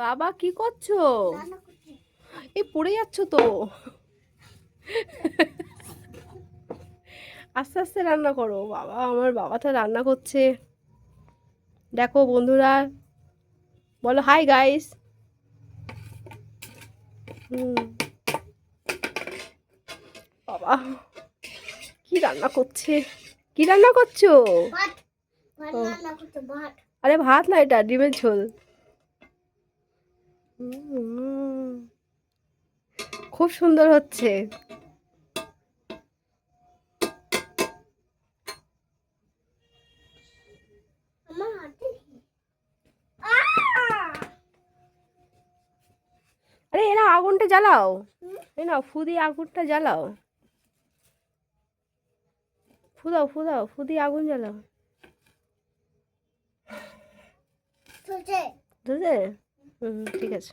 বাবা কি করছো? এই পড়ে যাচ্ছ তো। আস্তে আস্তে রান্না করো। বাবা, আমার বাবা তো রান্না করছে। দেখো বন্ধুরা, বলো হাই গাইস। বাবা কি রান্না করছে? কি রান্না করছো? ও, আরে ভাত না, এটা ডিমের ঝোল। খুব সুন্দর হচ্ছে। আরে এরা আগুনটা জ্বালাও। এই নাও, ফু দিয়ে আগুনটা জ্বালাও। ফু দাও, ফু দাও, ফু দিয়ে আগুন জ্বালাও। ধুতে? ঠিক আছে।